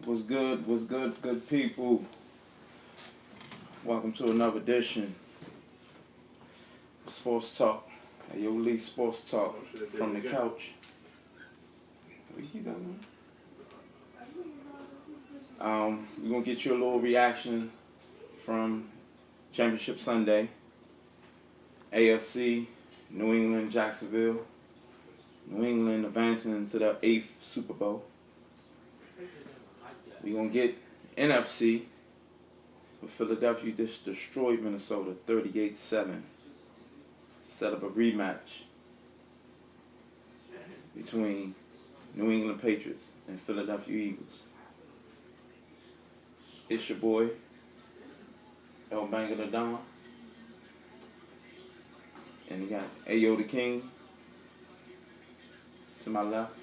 What's good? What's good, good people? Welcome to another edition of Sports Talk. Yo, Lee Sports Talk from the couch. What you doing? We're gonna get you a little reaction from Championship Sunday. AFC, New England, Jacksonville. New England advancing into the 8th Super Bowl. We're going to get NFC, with Philadelphia just destroyed Minnesota 38-7. Set up a rematch between New England Patriots and Philadelphia Eagles. It's your boy, El Banger the Don. And you got Ayo the King to my left.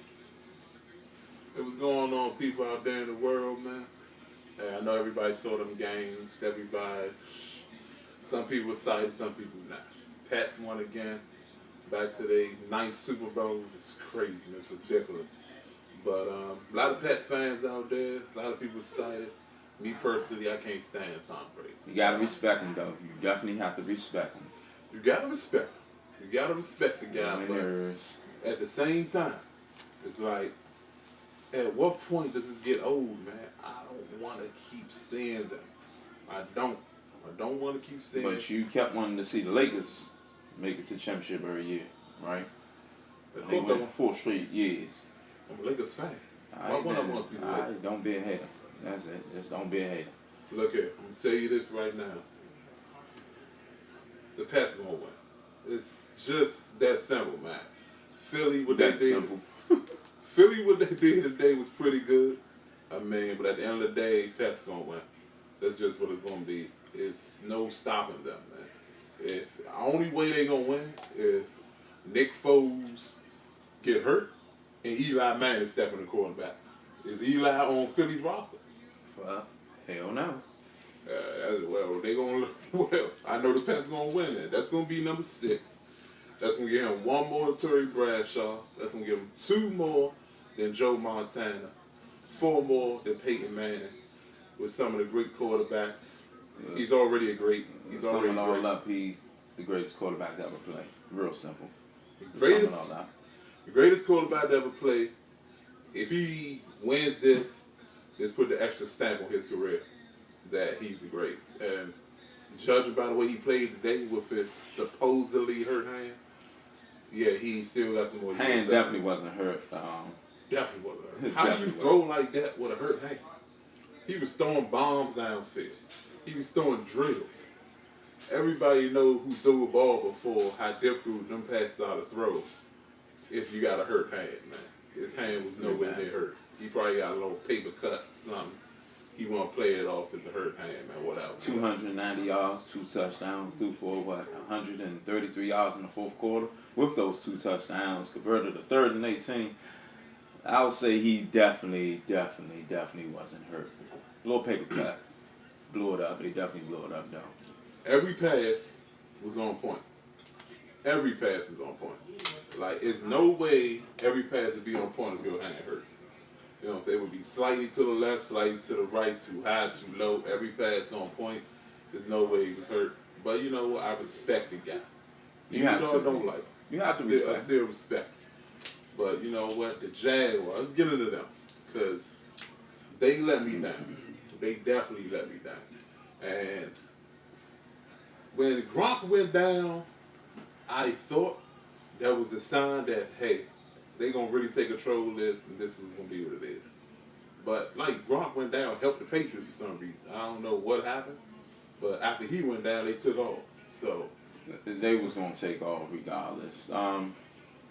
Hey, what's going on, people out there in the world, man? Hey, I know everybody saw them games. Some people excited, some people not. Pats won again. Back to their 9th Super Bowl. It's crazy. It's ridiculous. But a lot of Pats fans out there. A lot of people excited. Me personally, I can't stand Tom Brady. You gotta respect him, though. You definitely have to respect him. You gotta respect him. You gotta respect the guy. But at the same time, it's like, at what point does this get old, man? I don't want to keep seeing them. I don't want to keep seeing them. But you kept wanting to see the Lakers make it to the championship every year, right? They went 4 straight years. I'm a Lakers fan. Why would I want to see the Lakers? Don't be a hater. That's it. Just don't be a hater. Look here, I'm going to tell you this right now. The Pats are going to win. It's just that simple, man. Philly, what they did. Philly, what they did today was pretty good. I mean, but at the end of the day, Pats gonna win. That's just what it's gonna be. It's no stopping them, man. If the only way they gonna win if Nick Foles get hurt and Eli Manning stepping the quarterback. Is Eli on Philly's roster? Hell no. Well, I know the Pats gonna win that. That's gonna be number 6. That's going to give him 1 more than Terry Bradshaw. That's going to give him 2 more than Joe Montana. 4 more than Peyton Manning. With some of the great quarterbacks. Yeah. He's already a great. He's he's the greatest quarterback to ever play. Real simple. The greatest quarterback to ever play. If he wins this, just put the extra stamp on his career that he's the greatest. And judging by the way he played today with his supposedly hurt hand, yeah, he still got some more years. Hand definitely wasn't hurt. Definitely wasn't hurt. How do you throw like that with a hurt hand? He was throwing bombs downfield. He was throwing drills. Everybody know who threw a ball before how difficult them passes are to throw if you got a hurt hand, man. His hand was nowhere near hurt. He probably got a little paper cut or something. He want to play it off as a hurt hand, man, whatever. 290 yards, 2 touchdowns, threw for 133 yards in the 4th quarter. With those 2 touchdowns, converted to 3rd and 18. I would say he definitely wasn't hurt. A little paper cut. Blew it up. They definitely blew it up, though. Every pass was on point. Every pass is on point. Like, it's no way every pass would be on point if your hand hurts. You know what I'm saying? It would be slightly to the left, slightly to the right, too high, too low. Every pass on point. There's no way he was hurt. But you know what? I respect the guy. Even though I don't like him. You have to respect. I still respect him. But you know what? The Jaguars, let's get into them. Because they let me down. They definitely let me down. And when Gronk went down, I thought that was a sign that, hey, they going to really take control of this, and this was going to be what it is. But, like, Gronk went down, helped the Patriots for some reason. I don't know what happened, but after he went down, they took off. So they was going to take off regardless.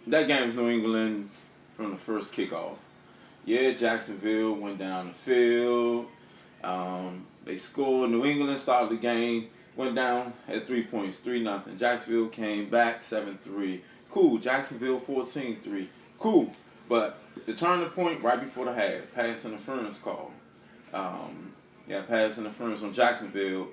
That game was New England from the first kickoff. Yeah, Jacksonville went down the field. They scored. New England started the game, went down at 3 points, 3-0. Jacksonville came back 7-3. Cool. Jacksonville 14-3. Cool, but the turning point right before the half, pass interference call. Pass interference on Jacksonville,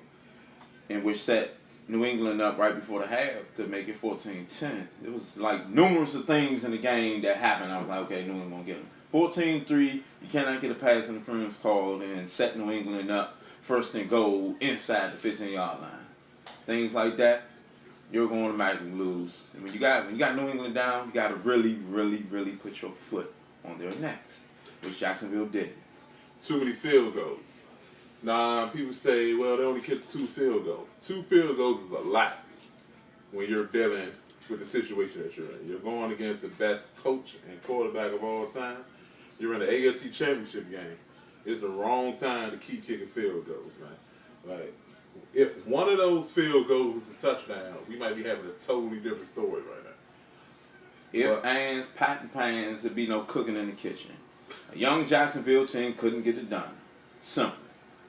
in which set New England up right before the half to make it 14-10. It was like numerous of things in the game that happened. I was like, okay, New England gonna get them. 14-3, you cannot get a pass interference called and set New England up first and goal inside the 15-yard line. Things like that, you're going to automatically lose. And when you got New England down, you got to really, really, really put your foot on their necks, which Jacksonville did. Too many field goals. Nah, people say, well, they only kicked 2 field goals. 2 field goals is a lot when you're dealing with the situation that you're in. You're going against the best coach and quarterback of all time. You're in the AFC Championship game. It's the wrong time to keep kicking field goals, man. Like, if one of those field goals was a touchdown, we might be having a totally different story right now. If ands, patent pans, there'd be no cooking in the kitchen. A young Jacksonville team couldn't get it done. Simple.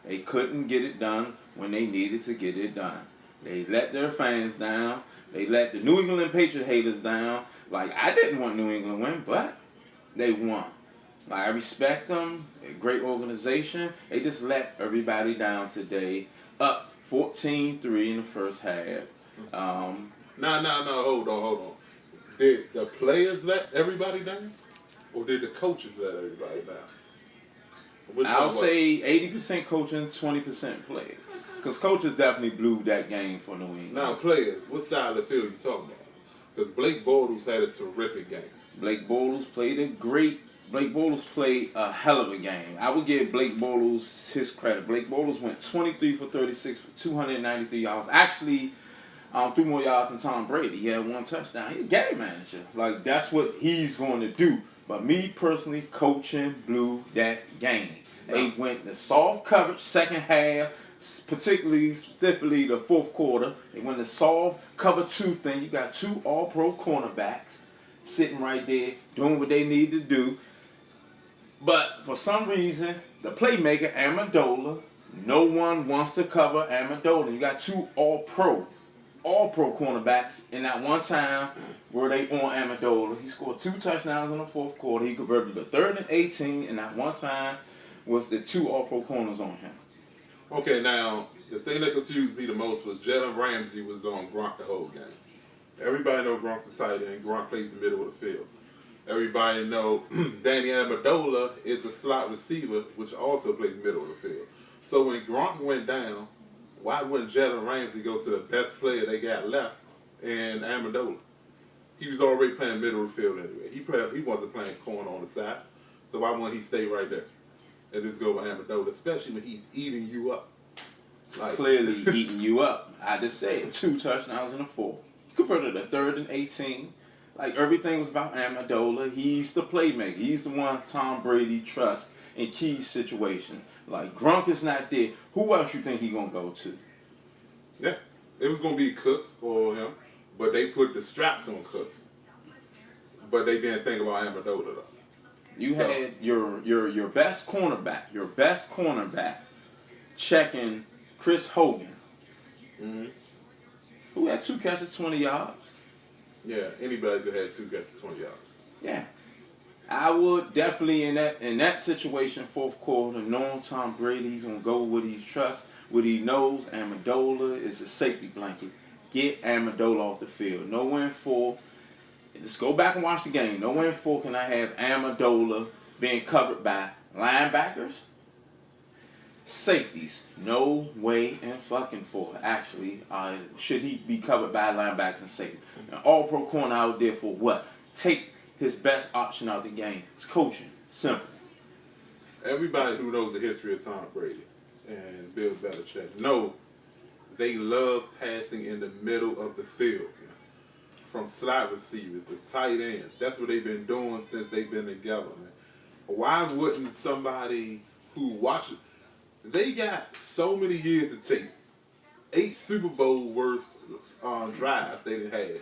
They couldn't get it done when they needed to get it done. They let their fans down. They let the New England Patriot haters down. Like, I didn't want New England to win, but they won. Like, I respect them. They're a great organization. They just let everybody down today. Up 14-3 in the first half. No, hold on. Did the players let everybody down? Or did the coaches let everybody down? I'll say 80% coaching, 20% players. Because coaches definitely blew that game for New England. Now, players, what side of the field you talking about? Because Blake Bortles had a terrific game. Blake Bortles played a hell of a game. I would give Blake Bortles his credit. Blake Bortles went 23 for 36 for 293 yards. Actually, threw more yards than Tom Brady. He had 1 touchdown. He's a game manager. Like, that's what he's going to do. But me personally, coaching blew that game. They went the soft coverage second half, particularly stiffly the fourth quarter. They went the soft cover 2 thing. You got 2 all-pro cornerbacks sitting right there doing what they need to do. But for some reason, the playmaker, Amendola, no one wants to cover Amendola. You got 2 all-pro cornerbacks in that one time where they on Amendola. He scored 2 touchdowns in the fourth quarter. He converted the 3rd and 18, and that one time was the 2 all-pro corners on him. Okay, now, the thing that confused me the most was Jalen Ramsey was on Gronk the whole game. Everybody know Gronk's a tight end. Gronk plays the middle of the field. Everybody know Danny Amendola is a slot receiver, which also plays middle of the field. So when Gronk went down, why wouldn't Jalen Ramsey go to the best player they got left in Amendola? He was already playing middle of the field anyway. He wasn't playing corner on the sides. So why wouldn't he stay right there and just go with Amendola, especially when he's eating you up? Like, clearly eating you up. I just said 2 touchdowns in the fourth. Converted the 3rd and 18. Like, everything was about Amendola. He's the playmaker. He's the one Tom Brady trusts in key situations. Like, Gronk is not there. Who else you think he gonna go to? Yeah, it was gonna be Cooks or him, but they put the straps on Cooks. But they didn't think about Amendola though. You had your best cornerback checking Chris Hogan, who had 2 catches, 20 yards. Yeah, anybody could have 2 catches, 20 yards. Yeah. I would definitely in that situation, fourth quarter, knowing Tom Brady's gonna go with what he trusts, what he knows. Amendola is a safety blanket. Get Amendola off the field. No win for. Just go back and watch the game. No win for can I have Amendola being covered by linebackers, safeties. No way in fucking for. Actually, should he be covered by linebackers and safety? An all-pro corner out there for what? Take his best option out of the game. It's coaching. Simple. Everybody who knows the history of Tom Brady and Bill Belichick know they love passing in the middle of the field. From slot receivers to tight ends. That's what they've been doing since they've been together, man. Why wouldn't somebody who watches... They got so many years of tape. 8 Super Bowl worth drives they didn't have.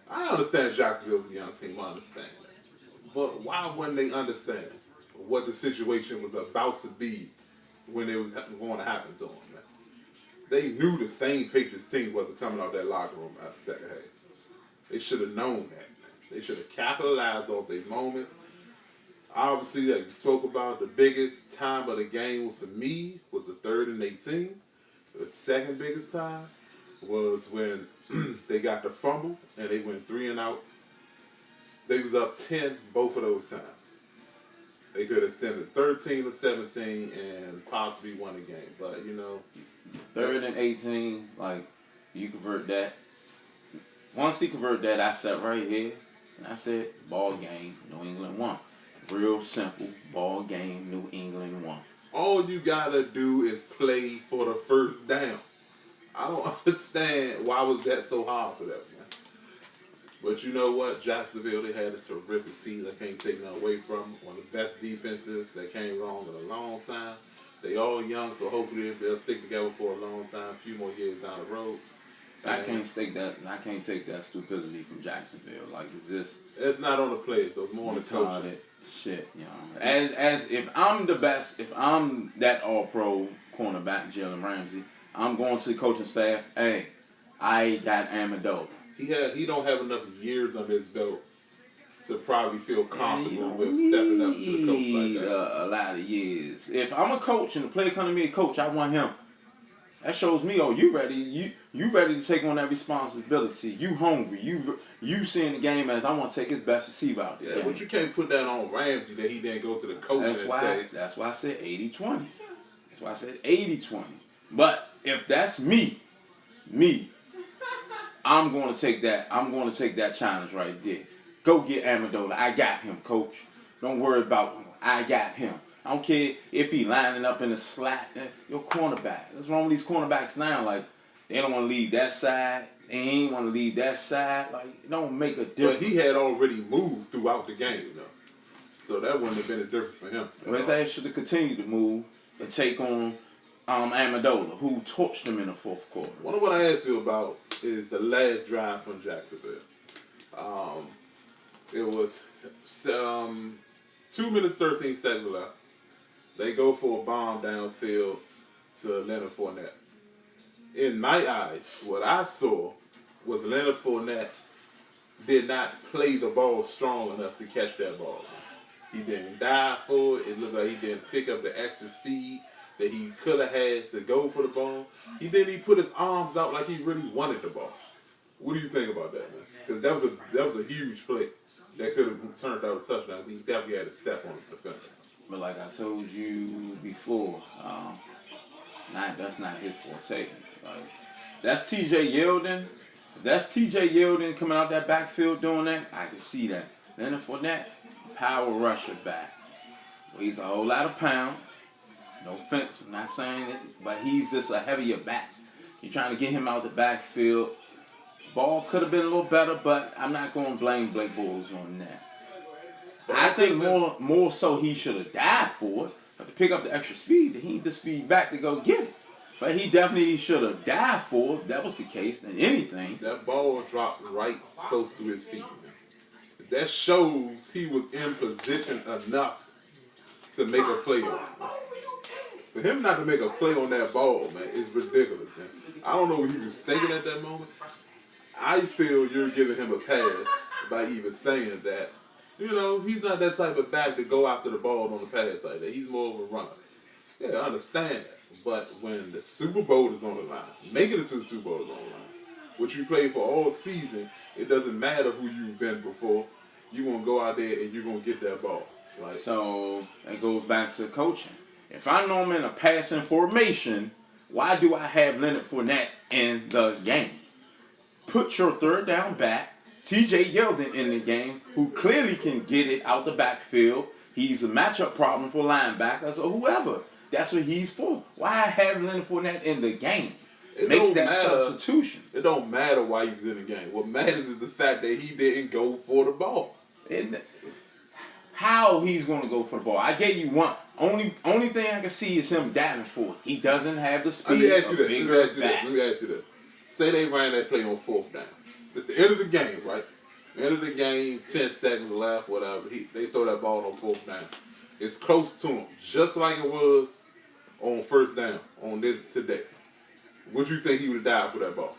I understand Jacksonville's a young team. I understand that. But why wouldn't they understand what the situation was about to be when it was going to happen to them, man? They knew the same Patriots team wasn't coming out that locker room after the second half. They should have known that. They should have capitalized off their moments. Obviously, like you spoke about, the biggest time of the game for me was the 3rd and 18. The second biggest time was when they got the fumble and they went 3-and-out. They was up 10 both of those times. They could have extended 13 or 17 and possibly won the game. But, 3rd and 18, you convert that. Once he convert that, I sat right here and I said, ball game, New England won. Real simple, ball game, New England won. All you got to do is play for the first down. I don't understand why was that so hard for them, man. But you know what? Jacksonville, they had a terrific season. I can't take nothing away from them. One of the best defenses that came wrong in a long time. They all young, so hopefully they'll stick together for a long time, a few more years down the road. I can't take that stupidity from Jacksonville. It's not on the players, so it's more on the coaching. Shit, As if I'm the best, if I'm that all-pro cornerback, Jalen Ramsey, I'm going to the coaching staff. Hey, I got Amendola. He don't have enough years on his belt to probably feel comfortable with stepping up to the coach like that. A lot of years. If I'm a coach and the player come to me a coach, I want him. That shows me, you ready? You ready to take on that responsibility? You hungry? You seeing the game as I want to take his best receiver out there. Yeah, but you can't put that on Ramsey that he didn't go to the coach and say. That's why I said 80-20. That's why I said 80-20. But if that's me, I'm going to take that. I'm going to take that challenge right there. Go get Amendola. I got him, coach. Don't worry about him. I got him. I don't care if he lining up in the slot. Your cornerback. What's wrong with these cornerbacks now? They don't want to leave that side. They ain't want to leave that side. It don't make a difference. But he had already moved throughout the game, so that wouldn't have been a difference for him. Well, his ass should have continued to move and take on Amendola, who torched him in the fourth quarter. What I asked you about is the last drive from Jacksonville. It was 2 minutes 13 seconds left. They go for a bomb downfield to Leonard Fournette. In my eyes, what I saw was Leonard Fournette did not play the ball strong enough to catch that ball. He didn't dive for it. It looked like he didn't pick up the extra speed that he could have had to go for the ball. He didn't even put his arms out like he really wanted the ball. What do you think about that, man? Because that was a huge play that could have turned out a touchdown. He definitely had to step on the defender. But like I told you before, that's not his forte. That's T.J. Yeldon. If that's T.J. Yeldon coming out that backfield doing that, I can see that. Leonard Fournette, power rusher back. Weighs a whole lot of pounds. No offense, I'm not saying it, but he's just a heavier back. You're trying to get him out the backfield. Ball could have been a little better, but I'm not going to blame Blake Bortles on that. I think more so he should have died for it, but to pick up the extra speed, he need the speed back to go get it. But he definitely should have died for it, if that was the case, than anything. That ball dropped right close to his feet, man. That shows he was in position enough to make a play on it, man. For him not to make a play on that ball, man, is ridiculous, man. I don't know what he was thinking at that moment. I feel you're giving him a pass by even saying that. He's not that type of back to go after the ball on the pass like that. He's more of a runner. Yeah, I understand that. But when the Super Bowl is on the line, making it to the Super Bowl is on the line, which you played for all season, it doesn't matter who you've been before. You're going to go out there and you're going to get that ball. So that goes back to coaching. If I know I'm in a passing formation, why do I have Leonard Fournette in the game? Put your third down back, T.J. Yeldon, in the game, who clearly can get it out the backfield. He's a matchup problem for linebackers or whoever. That's what he's for. Why have Leonard Fournette in the game? Make that substitution. It don't matter why he was in the game. What matters is the fact that he didn't go for the ball. How he's going to go for the ball? I gave you one. Only thing I can see is him diving for it. He doesn't have the speed. Let me ask you this. Say they ran that play on fourth down. It's the end of the game, right? End of the game, 10 seconds left, whatever. They throw that ball on fourth down. It's close to him, just like it was on first down on this today. Would you think he would have died for that ball?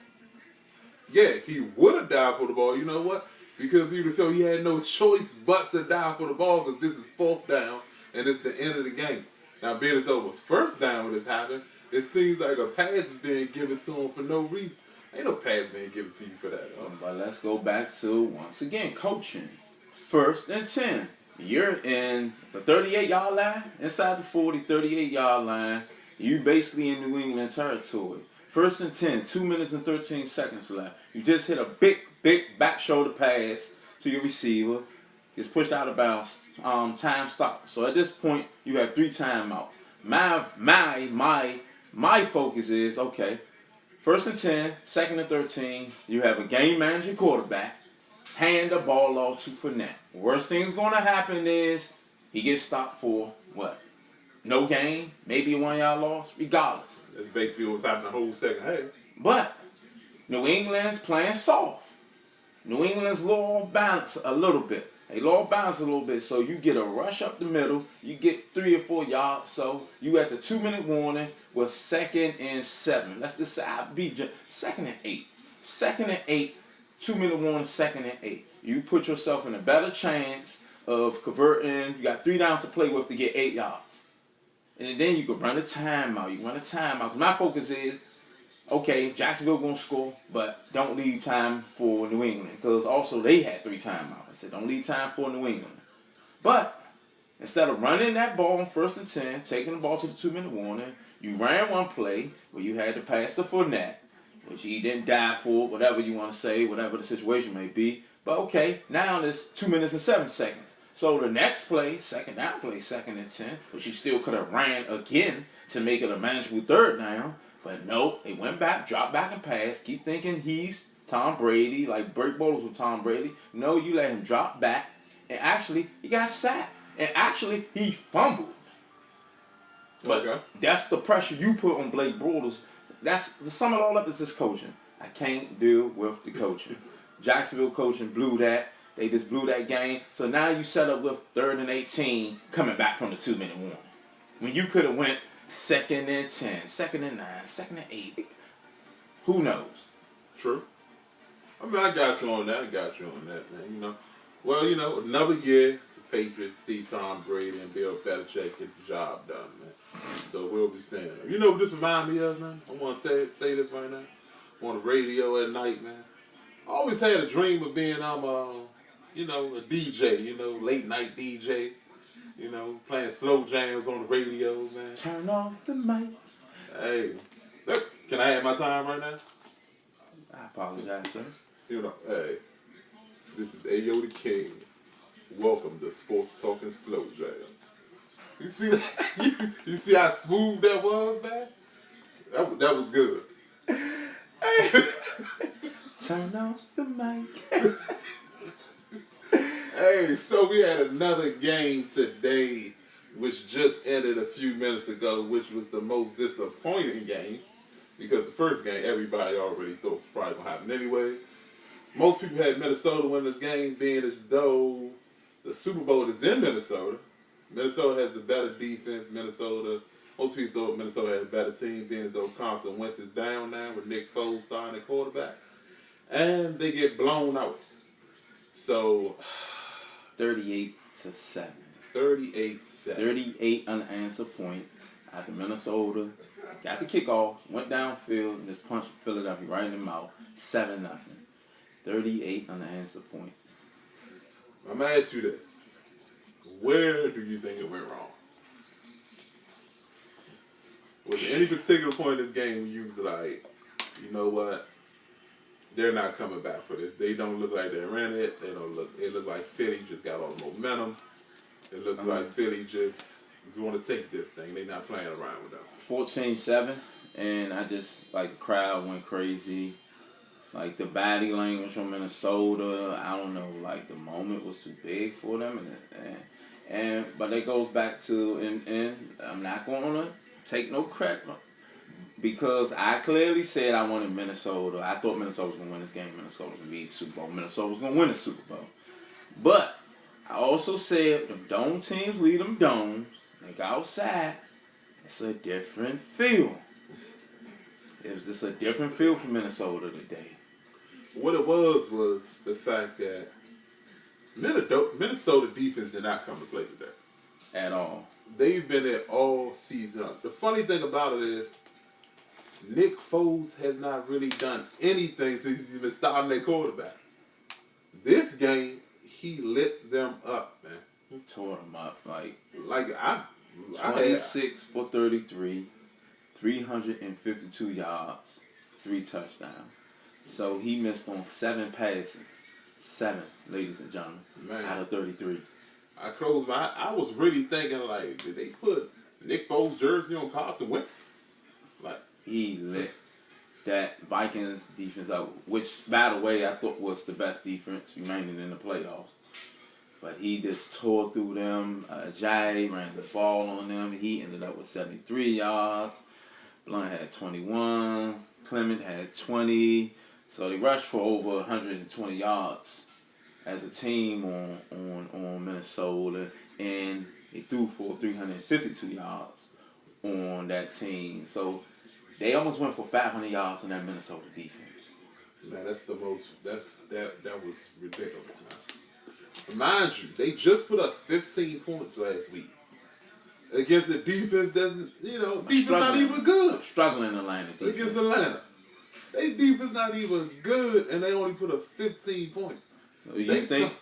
Yeah, he would have died for the ball. You know what? Because he would have felt he had no choice but to die for the ball because this is fourth down and it's the end of the game. Now, being as though it was first down when this happened, it seems like a pass is being given to him for no reason. Ain't no pass man give it to you for that. But let's go back to, once again, coaching. 1st and 10. You're in the 38-yard line, inside the 40, 38-yard line. You basically in New England territory. 1st and 10, 2 minutes and 13 seconds left. You just hit a big back shoulder pass to your receiver. Gets pushed out of bounds. Time stops. So at this point, you have 3 timeouts. My focus is, okay, 1st and 10, 2nd and 13. You have a game managing quarterback. Hand the ball off to Fournette. Worst thing's going to happen is he gets stopped for what? No gain, maybe a 1-yard loss, regardless. That's basically what was happening the whole second half. But New England's playing soft. New England's low off balance a little bit. They low off balance a little bit, so you get a rush up the middle. You get 3 or 4 yards, so you at the 2-minute warning with 2nd and 7. Let's decide, be 2nd and 8. 2nd and 8. 2-minute warning, 2nd and 8. You put yourself in a better chance of converting. You got 3 downs to play with to get 8 yards. And then you can run a timeout. You run a timeout. Because my focus is, okay, Jacksonville going to score, but don't leave time for New England. Because also they had 3 timeouts. I said, don't leave time for New England. But instead of running that ball on 1st and 10, taking the ball to the 2-minute warning, you ran one play where you had to pass to Fournette, which he didn't die for, whatever you want to say, whatever the situation may be. But okay, now there's 2 minutes and 7 seconds. So the next play, 2nd down play, 2nd and 10, which you still could have ran again to make it a manageable 3rd down. But no, they went back, dropped back and passed. Keep thinking he's Tom Brady, like Break Bowlers with Tom Brady. No, you let him drop back, and actually he got sacked. And actually he fumbled. But that's the pressure you put on Blake Bortles. That's the sum it all up is this coaching. I can't deal with the coaching. Jacksonville coaching blew that. They just blew that game. So now you set up with 3rd and 18 coming back from the 2-minute warning. When you could have went 2nd and 10, 2nd and 9, 2nd and 8. Who knows? True. I mean, I got you on that, man. You know, well, you know, another year the Patriots see Tom Brady and Bill Belichick get the job done, man. So we'll be saying, you know what this reminds me of, man? I want to say this right now. On the radio at night, man. I always had a dream of being, you know, a DJ, you know, late night DJ. You know, playing slow jams on the radio, man. Turn off the mic. Hey, can I have my time right now? I apologize, sir. You know, hey, this is Ayo the King. Welcome to Sports Talking Slow Jams. You see that? you see how smooth that was, man? That was good. Turn off the mic. Hey, so we had another game today, which just ended a few minutes ago, which was the most disappointing game. Because the first game, everybody already thought was probably going to happen anyway. Most people had Minnesota win this game, being as though the Super Bowl is in Minnesota. Minnesota has the better defense. Most people thought Minnesota had a better team, being as though Carson Wentz is down now with Nick Foles starting at quarterback. And they get blown out. So 38-7. 38-7. 38 unanswered points after Minnesota got the kickoff, went downfield, and just punched Philadelphia right in the mouth. 7-0. 38 unanswered points. I'm going to ask you this. Where do you think it went wrong? Was there any particular point in this game you was like, you know what? They're not coming back for this. They don't look like they're in it. It looked like Philly just got all the momentum. It looks like Philly just want to take this thing. They're not playing around with them. 14-7, and I just, like, the crowd went crazy. Like, the body language from Minnesota, I don't know, like, the moment was too big for them. But it goes back to, and I'm not going to take no credit, because I clearly said I wanted Minnesota. I thought Minnesota was going to win this game. Minnesota was going to be the Super Bowl. Minnesota was going to win the Super Bowl. But I also said the dome teams lead them domes. They go outside. It's a different feel. It was just a different feel for Minnesota today. What it was the fact that Minnesota defense did not come to play today. At all. They've been there all season. The funny thing about it is, Nick Foles has not really done anything since he's been starting at quarterback. This game, he lit them up, man. He tore them up. Like I 26 for 33, 352 yards, 3 touchdowns. So he missed on 7 passes. 7, ladies and gentlemen, man, out of 33. I closed my. I was really thinking like, did they put Nick Foles jersey on Carson Wentz? Like he lit that Vikings defense up, which by the way I thought was the best defense remaining in the playoffs. But he just tore through them. Jay ran the ball on them. He ended up with 73 yards. Blunt had 21. Clement had 20. So they rushed for over 120 yards as a team on Minnesota, and they threw for 352 yards on that team. So they almost went for 500 yards in that Minnesota defense. Man, that was ridiculous, man. Mind you, they just put up 15 points last week against a defense defense not even good. Struggling Atlanta defense. Against Atlanta. They defense not even good, and they only put up 15 points. Do you think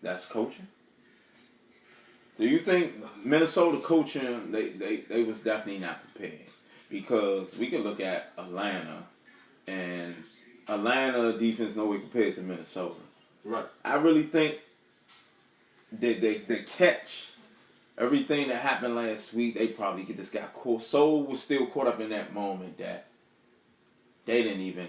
that's coaching? Do you think Minnesota coaching, they was definitely not prepared? Because we can look at Atlanta, and Atlanta defense nowhere compared to Minnesota. Right. I really think they catch everything that happened last week. They probably just got caught. So was still caught up in that moment that they didn't even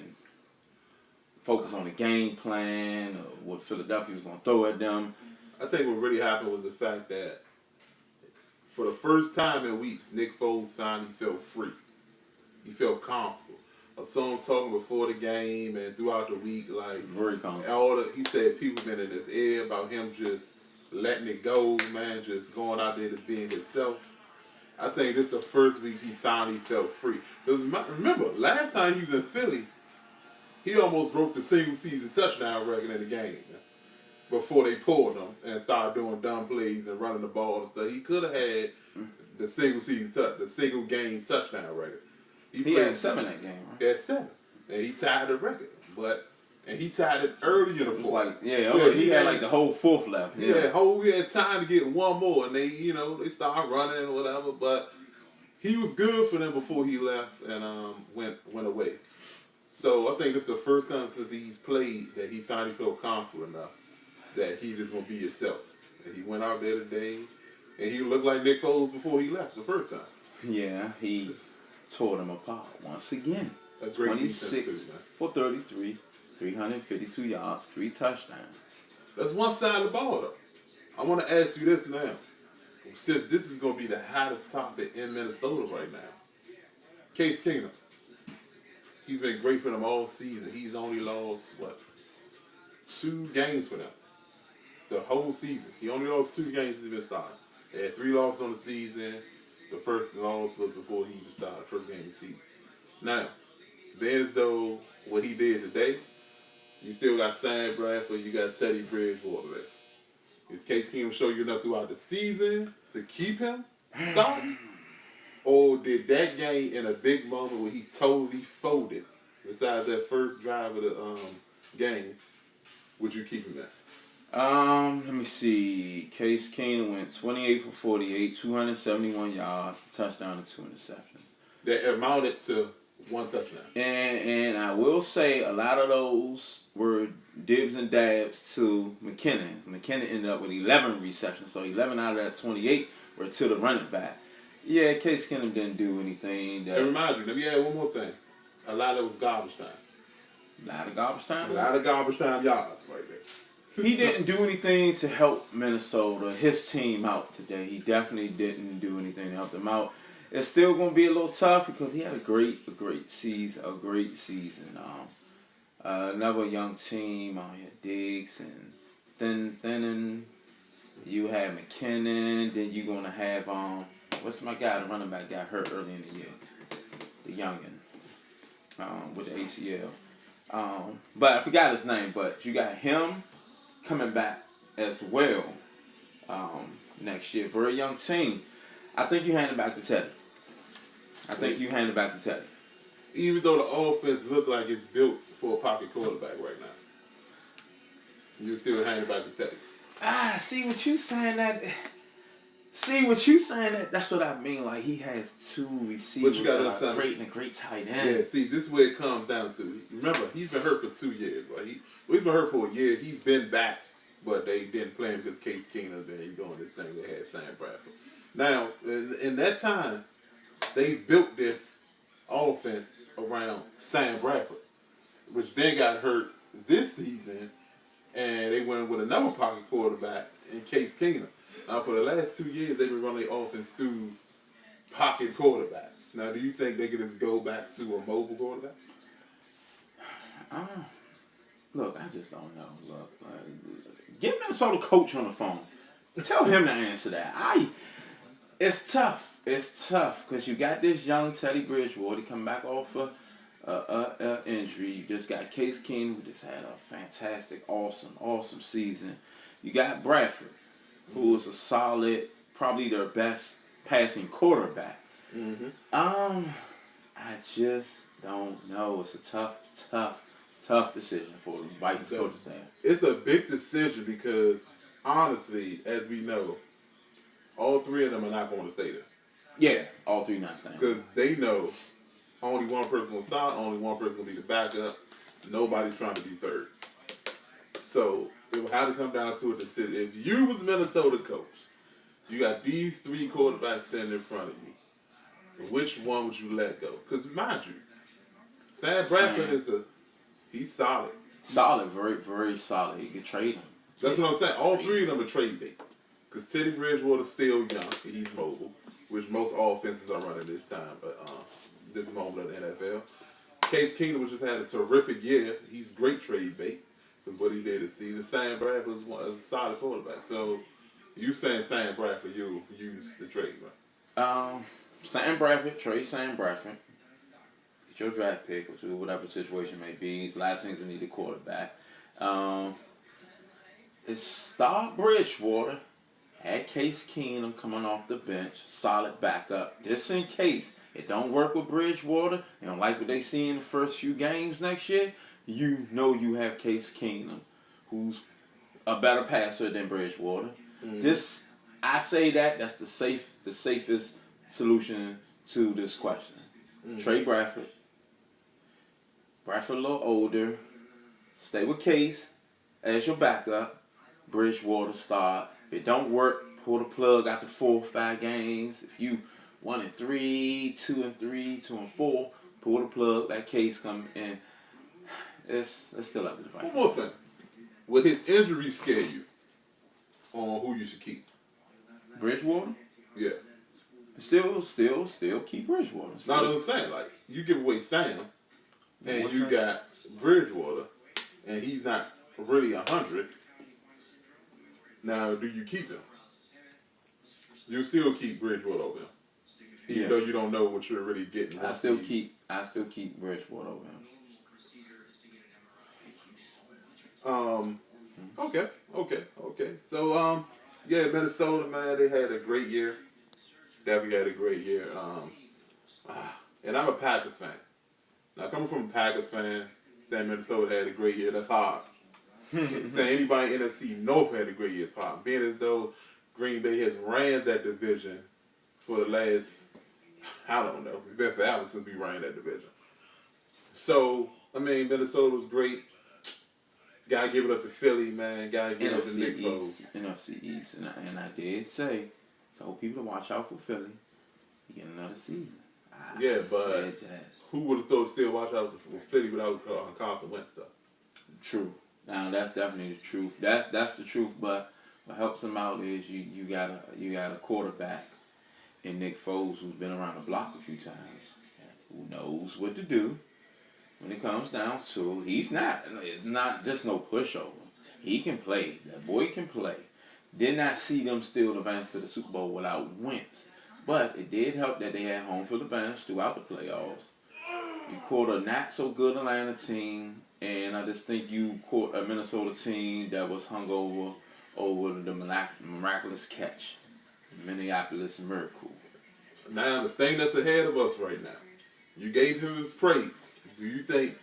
focus on the game plan or what Philadelphia was going to throw at them. I think what really happened was the fact that for the first time in weeks, Nick Foles finally felt free. He felt comfortable. I saw him talking before the game and throughout the week, like very comfortable. He said people been in his ear about him just letting it go, man, just going out there to being himself. I think this is the first week he finally felt free. Because remember, last time he was in Philly, he almost broke the single season touchdown record in the game before they pulled him and started doing dumb plays and running the ball and stuff. He could have had the single game touchdown record. He had 7 that game, right? He had 7, and he tied the record. And he tied it early in the fourth. He had like the whole fourth left. He had time to get one more, and they started running and whatever. But he was good for them before he left and went away. So I think this is the first time since he's played that he finally felt confident enough that he just gonna be himself. And he went out there today, and he looked like Nick Foles before he left the first time. Yeah, he tore them apart once again. A great 26 for 33, 352 yards, 3 touchdowns. That's one side of the ball, though. I want to ask you this now. Since this is going to be the hottest topic in Minnesota right now. Case Keenum. He's been great for them all season. He's only lost, 2 games for them. The whole season. He only lost 2 games since he's been starting. He had 3 losses on the season. The first loss was before he even started, the first game of the season. Now, being as though what he did today, you still got Sam Bradford, you got Teddy Bridgewater there. Is Case Keenum show you enough throughout the season to keep him starting? Or did that game in a big moment where he totally folded, besides that first drive of the game, would you keep him at? Let me see. Case Keenum went 28 for 48, 271 yards, touchdown and 2 interceptions. That amounted to 1 touchdown. And I will say a lot of those were dibs and dabs to McKinnon. McKinnon ended up with 11 receptions, so 11 out of that 28 were to the running back. Yeah, Case Keenum didn't do anything. Hey, remind you, let me add one more thing. A lot of it was garbage time. A lot of garbage time? A lot of garbage time yards right there. He didn't do anything to help Minnesota, his team, out today. He definitely didn't do anything to help them out. It's still going to be a little tough because he had a great season. Another young team. You had Diggs and Thinning. You had McKinnon. Then you're going to have what's my guy? The running back got hurt early in the year. The youngin with the ACL. But I forgot his name. But you got him coming back as well next year for a young team. I think you hand it back to Teddy. even though the offense look like it's built for a pocket quarterback right now, you still hanging back to Teddy. See what you saying that. See what you saying that. That's what I mean. Like he has two receivers that are great and a great tight end. Yeah. See, this is where it comes down to. Remember, he's been hurt for 2 years. Like he's been hurt for a year. He's been back, but they didn't play him because Case Keenum's been doing this thing. They had Sam Bradford. Now, in that time, they built this offense around Sam Bradford, which then got hurt this season, and they went with another pocket quarterback in Case Keenum. Now, for the last 2 years, they've been running their offense through pocket quarterbacks. Now, do you think they could just go back to a mobile quarterback? Look, I just don't know. Look, get Minnesota coach on the phone. Tell him to answer that. It's tough. It's tough because you got this young Teddy Bridgewater come back off a injury. You just got Case Keenum, who just had a fantastic, awesome season. You got Bradford, who is a solid, probably their best passing quarterback. Mm-hmm. I just don't know. It's a tough decision for the Vikings coaching staff. It's a big decision because, honestly, as we know, all three of them are not going to stay there. Yeah, all three not staying. Because they know only one person will start, only one person will be the backup. Nobody's trying to be third. So it will have to come down to a decision. If you was Minnesota coach, you got these three quarterbacks sitting in front of you. Which one would you let go? Because mind you, Sam Bradford he's solid. Solid, very, very solid. You could trade him. That's what I'm saying. All three of them are trade bait. Because Teddy Bridgewater's still young. He's mobile, which most offenses are running this time, this moment of the NFL. Case Keenum just had a terrific year. He's great trade bait because what he did this season. Sam Bradford was a solid quarterback. So you saying Sam Bradford, you use the trade, right? Sam Bradford, trade Sam Bradford. Get your draft pick, or whatever the situation may be. A lot of teams that need a quarterback. It's start Bridgewater. Had Case Keenum coming off the bench, solid backup, just in case it don't work with Bridgewater. They don't like what they see in the first few games next year. You know you have Case Keenum, who's a better passer than Bridgewater. Mm-hmm. I say that's the safest solution to this question. Mm-hmm. Trade Bradford. Bradford a little older. Stay with Case as your backup. Bridgewater start. If it don't work, pull the plug after 4 or 5 games. If you 1-3, 2-3, 2-4, pull the plug. That Case come in. It's still up to the fight. One more thing. Would his injury scare you on who you should keep? Bridgewater? Yeah. Still keep Bridgewater. No, what I'm saying, like, you give away Sam, and you got Bridgewater, and he's not really 100. Now, do you keep him? You still keep Bridgewater over him, even though you don't know what you're really getting. I still keep Bridgewater over him. Okay. So, Minnesota, man, they had a great year. Definitely had a great year. And I'm a Packers fan. Now, coming from a Packers fan, saying Minnesota had a great year, that's hard. Saying anybody in NFC North had a great year is hard. Being as though Green Bay has ran that division for the last, I don't know, it's been forever since we ran that division. So, I mean, Minnesota was great. Gotta give it up to Philly, man. Gotta give it up to Nick Foles. NFC East. And I did told people to watch out for Philly. You get another season. But who would have thought still watch out for Philly without Carson Wentz stuff? True. Now that's definitely the truth. That's the truth. But what helps them out is you got a quarterback in Nick Foles who's been around the block a few times, who knows what to do when it comes down to. It's not just no pushover. He can play. That boy can play. Did not see them still advance to the Super Bowl without Wentz. But it did help that they had home field advantage throughout the playoffs. You caught a not so good Atlanta team, and I just think you caught a Minnesota team that was hung over the miraculous catch, Minneapolis Miracle. Now the thing that's ahead of us right now You gave him his praise. Do you think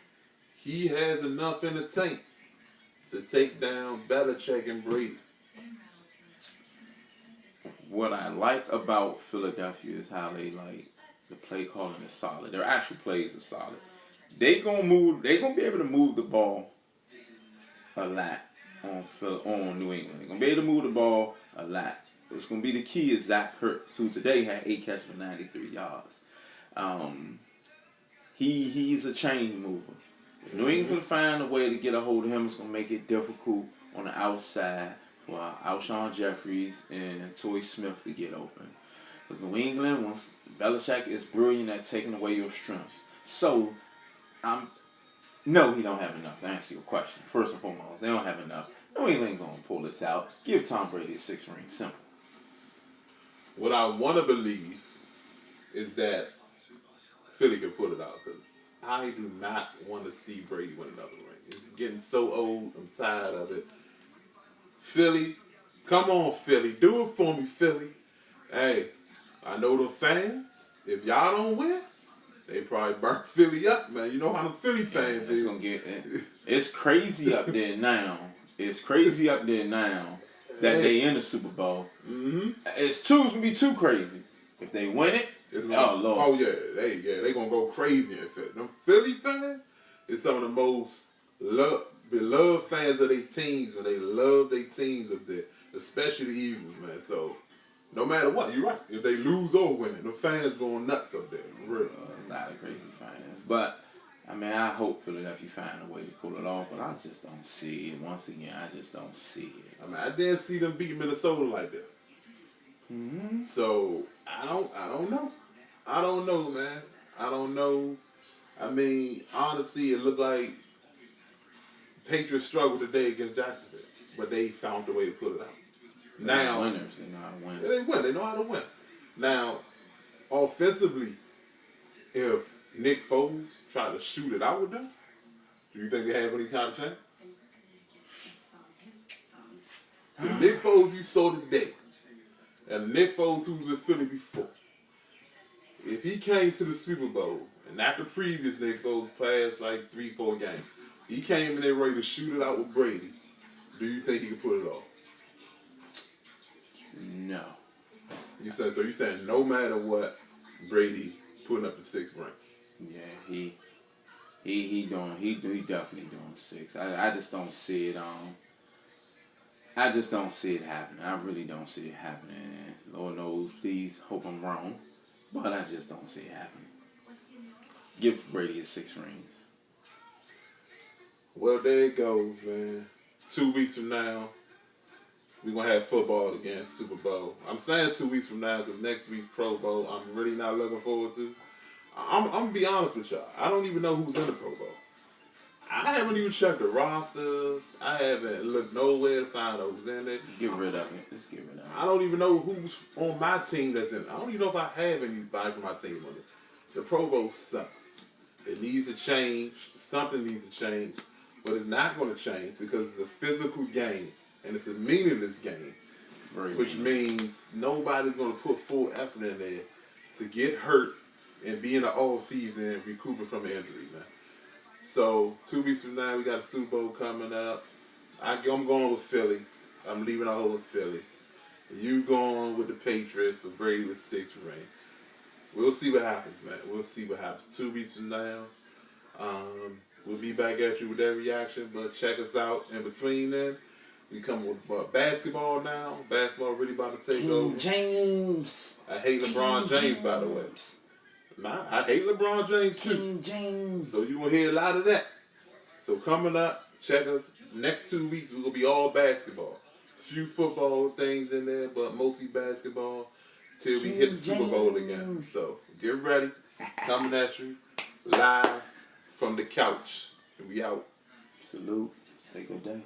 he has enough in the tank to take down Belichick and Brady? What I like about Philadelphia is how they like the play calling is solid. Their actual plays are solid. They gonna move. They gonna be able to move the ball a lot on New England. They're gonna be able to move the ball a lot. It's gonna be the key is Zach Ertz, who today had 8 catches for 93 yards. He's a chain mover. If New England find a way to get a hold of him, it's gonna make it difficult on the outside for Alshon Jeffries and Torrey Smith to get open. Because New England, once Belichick is brilliant at taking away your strengths. So no, he don't have enough to answer your question. First and foremost, they don't have enough. New England gonna pull this out. Give Tom Brady a 6 ring. Simple. What I want to believe is that Philly can pull it out because I do not want to see Brady win another ring. It's getting so old. I'm tired of it. Philly, come on, Philly. Do it for me, Philly. Hey, I know the fans. If y'all don't win, they probably burn Philly up, man. You know how the Philly fans is. It's crazy up there now. It's crazy up there now that they in the Super Bowl. Mm-hmm. It's gonna be too crazy. If they win it, oh Lord. Oh yeah, they gonna go crazy in Philly. Them Philly fans is some of the most beloved fans of their teams, and they love their teams up there, especially the Eagles, man. So no matter what, you're right. If they lose or win, the fans going nuts up there, for real. A lot of crazy fans, but I mean, I hope Philadelphia find a way to pull it off, but I just don't see it. Once again, I just don't see it. I mean, I didn't see them beat Minnesota like this. Mm-hmm. So I don't know. I don't know, man. I don't know. I mean, honestly, it looked like Patriots struggled today against Jacksonville, but they found a way to pull it out. Now, winners, they know how to win. They win. They know how to win. Now, offensively, if Nick Foles tried to shoot it out with them, do you think they have any kind of chance? The Nick Foles you saw today, and Nick Foles who was with Philly before, if he came to the Super Bowl, and not the previous Nick Foles past like 3-4 games, he came in there ready to shoot it out with Brady, do you think he could put it off? No. You saying no matter what, Brady putting up the 6th ring? Yeah, he definitely doing 6. I just don't see it. I just don't see it happening. I really don't see it happening. Lord knows, please hope I'm wrong, but I just don't see it happening. Give Brady his 6 rings. Well, there it goes, man. 2 weeks from now, we're going to have football again, Super Bowl. I'm saying 2 weeks from now because next week's Pro Bowl I'm really not looking forward to. I'm going to be honest with y'all. I don't even know who's in the Pro Bowl. I haven't even checked the rosters. I haven't looked nowhere to find out who's in it. Get rid of it. Just get rid of it. I don't even know who's on my team that's in it. I don't even know if I have anybody from my team on it. The Pro Bowl sucks. It needs to change. Something needs to change. But it's not going to change because it's a physical game. And it's a meaningless game. Which means nobody's going to put full effort in there to get hurt and be in the all-season recuperating from an injury, man. So 2 weeks from now, we got a Super Bowl coming up. I'm going with Philly. I'm leaving out with Philly. You going with the Patriots for Brady with 6 ring. We'll see what happens, man. We'll see what happens. 2 weeks from now, we'll be back at you with that reaction. But check us out in between then. We come with basketball now. Basketball really about to take over. James. I hate LeBron James, by the way. Nah, I hate LeBron James too. King James. So you will hear a lot of that. So coming up, check us. Next 2 weeks, we're going to be all basketball. Few football things in there, but mostly basketball till we hit the Super Bowl again. So get ready. Coming at you live from the couch. We out. Salute. Say good day.